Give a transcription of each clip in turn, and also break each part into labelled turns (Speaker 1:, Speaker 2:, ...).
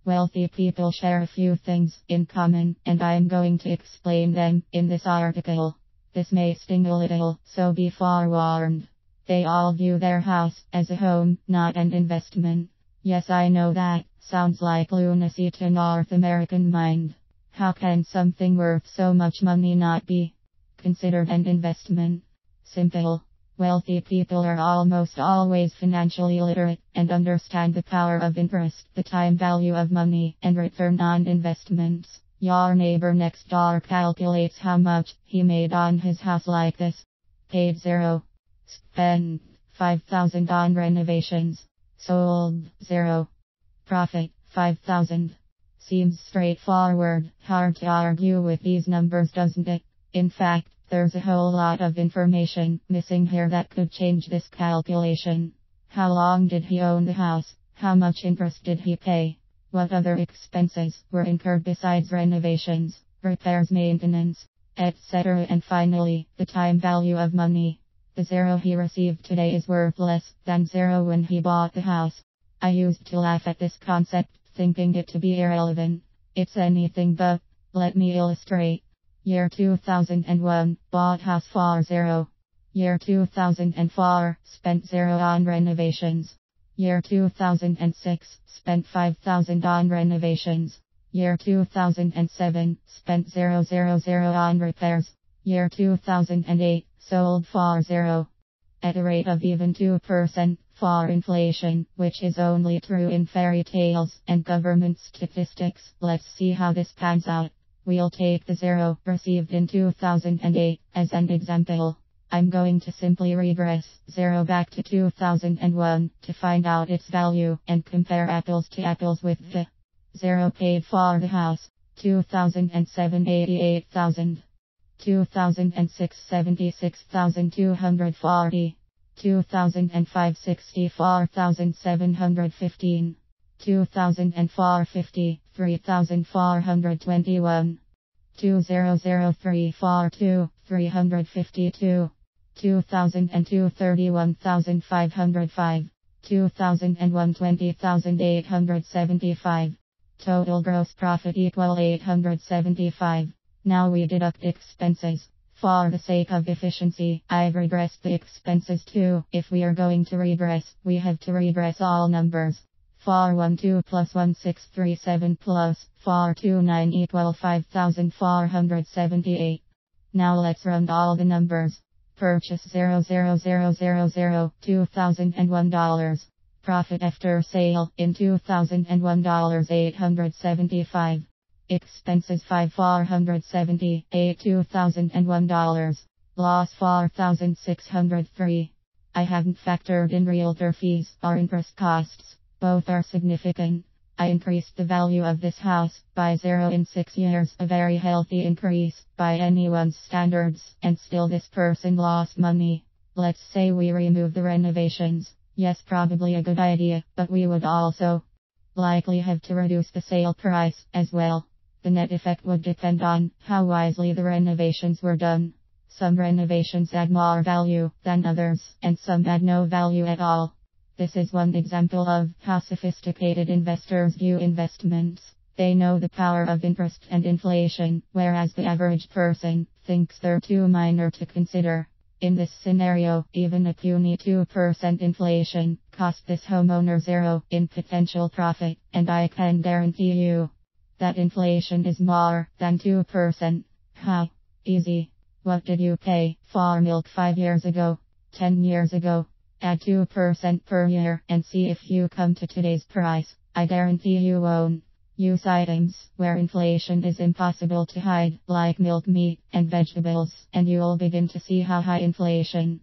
Speaker 1: Wealthy people share a few things in common, and I am going to explain them in this article. This may sting a little, so be forewarned. They all view their house as a home, not an investment. Yes, I know that sounds like lunacy to North American mind. How can something worth so much money not be considered an investment? Simple. Wealthy people are almost always financially literate and understand the power of interest, the time value of money, and return on investments. Your neighbor next door calculates how much he made on his house like this. Paid 0. Spent 5,000 on renovations. Sold 0. Profit 5,000. Seems straightforward. Hard to argue with these numbers, doesn't it? In fact, there's a whole lot of information missing here that could change this calculation. How long did he own the house? How much interest did he pay? What other expenses were incurred besides renovations, repairs, maintenance, etc. And finally, the time value of money. The 0 he received today is worth less than 0 when he bought the house. I used to laugh at this concept, thinking it to be irrelevant. It's anything but. Let me illustrate. Year 2001, bought house for 0. Year 2004, spent 0 on renovations. Year 2006, spent 5,000 on renovations. Year 2007, spent 000 on repairs. Year 2008, sold for 0. At a rate of even 2% for inflation, which is only true in fairy tales and government statistics. Let's see how this pans out. We'll take the 0 received in 2008 as an example. I'm going to simply regress 0 back to 2001 to find out its value and compare apples to apples with the 0 paid for the house. 2007 88,000. 2006 76,240. 2005 64,715. 2004 53,421. 2003 42 352. 2002 31,505. 2001 20,875. Total gross profit equal 875. Now we deduct expenses. For the sake of efficiency, I've regressed the expenses too. If we are going to regress, we have to regress all numbers. 412 plus 1637 plus 429 equal 5,478. Now let's run all the numbers. Purchase $2001. Profit after sale in $2001 $875. Expenses $5,470, $2,001. Loss $4,603. I haven't factored in realtor fees or interest costs. Both are significant. I increased the value of this house by 0 in 6 years, a very healthy increase by anyone's standards, and still this person lost money. Let's say we remove the renovations. Yes, probably a good idea, but we would also likely have to reduce the sale price as well. The net effect would depend on how wisely the renovations were done. Some renovations add more value than others, and some add no value at all. This is one example of how sophisticated investors view investments. They know the power of interest and inflation, whereas the average person thinks they're too minor to consider. In this scenario, even a puny 2% inflation cost this homeowner 0 in potential profit, and I can guarantee you that inflation is more than 2%. How easy. What did you pay for milk 5 years ago? 10 years ago? Add 2% per year and see if you come to today's price. I guarantee you won't. Use items where inflation is impossible to hide, like milk, meat, and vegetables, and you'll begin to see how high inflation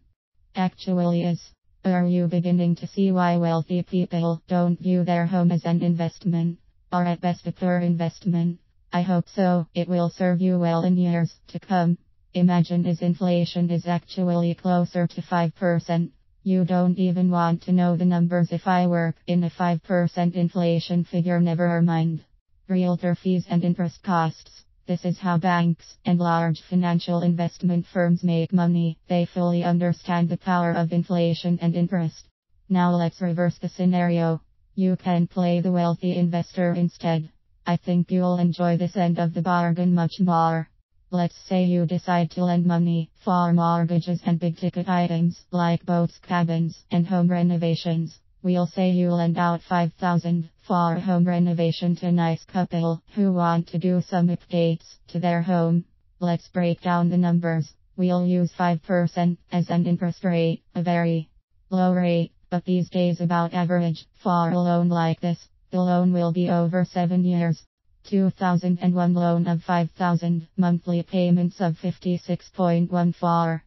Speaker 1: actually is. Are you beginning to see why wealthy people don't view their home as an investment, or at best a poor investment? I hope so. It will serve you well in years to come. Imagine if inflation is actually closer to 5%. You don't even want to know the numbers if I work in a 5% inflation figure, never mind realtor fees and interest costs. This is how banks and large financial investment firms make money. They fully understand the power of inflation and interest. Now let's reverse the scenario. You can play the wealthy investor instead. I think you'll enjoy this end of the bargain much more. Let's say you decide to lend money for mortgages and big ticket items like boats, cabins, and home renovations. We'll say you lend out 5,000 for a home renovation to a nice couple who want to do some updates to their home. Let's break down the numbers. We'll use 5% as an interest rate, a very low rate, but these days about average. For a loan like this, the loan will be over 7 years. 2001 loan of 5,000, monthly payments of 56.14.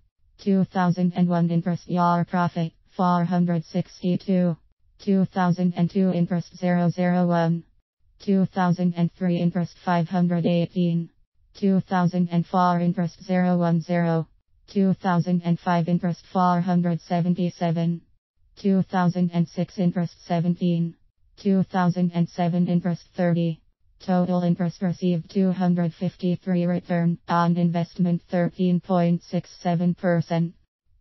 Speaker 1: 2001 interest year profit 462. 2002 interest 001. 2003 interest 518. 2004 interest 010. 2005 interest 477. 2006 interest 17. 2007 interest 30. Total interest received 253. Return on investment 13.67%.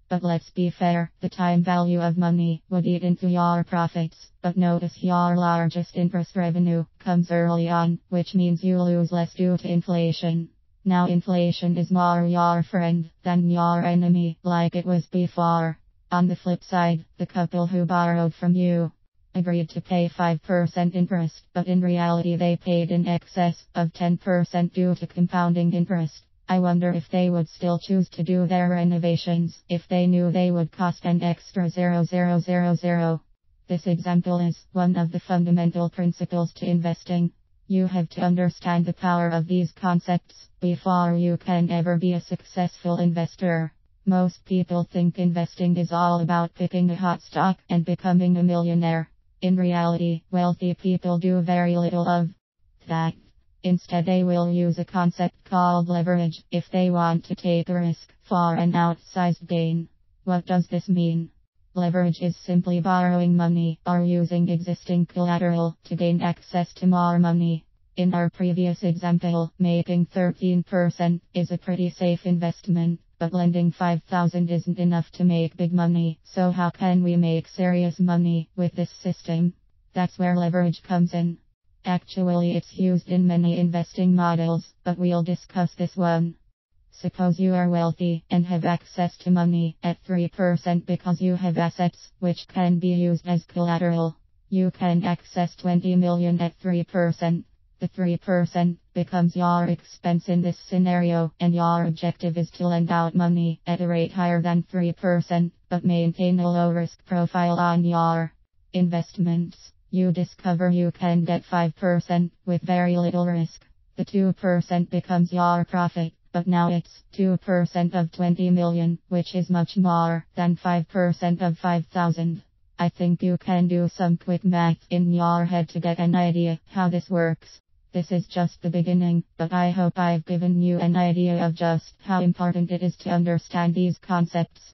Speaker 1: But let's be fair, the time value of money would eat into your profits. But notice your largest interest revenue comes early on, which means you lose less due to inflation. Now inflation is more your friend than your enemy, like it was before. On the flip side, the couple who borrowed from you agreed to pay 5% interest, but in reality they paid in excess of 10% due to compounding interest. I wonder if they would still choose to do their renovations if they knew they would cost an extra 0,000. This example is one of the fundamental principles to investing. You have to understand the power of these concepts before you can ever be a successful investor. Most people think investing is all about picking a hot stock and becoming a millionaire. In reality, wealthy people do very little of that. Instead, they will use a concept called leverage if they want to take a risk for an outsized gain. What does this mean? Leverage is simply borrowing money or using existing collateral to gain access to more money. In our previous example, making 13% is a pretty safe investment, but lending 5,000 isn't enough to make big money. So how can we make serious money with this system? That's where leverage comes in. Actually, it's used in many investing models, but we'll discuss this one. Suppose you are wealthy and have access to money at 3% because you have assets which can be used as collateral. You can access 20 million at 3%. The 3% becomes your expense in this scenario, and your objective is to lend out money at a rate higher than 3%, but maintain a low risk profile on your investments. You discover you can get 5% with very little risk. The 2% becomes your profit, but now it's 2% of 20 million, which is much more than 5% of 5,000. I think you can do some quick math in your head to get an idea how this works. This is just the beginning, but I hope I've given you an idea of just how important it is to understand these concepts.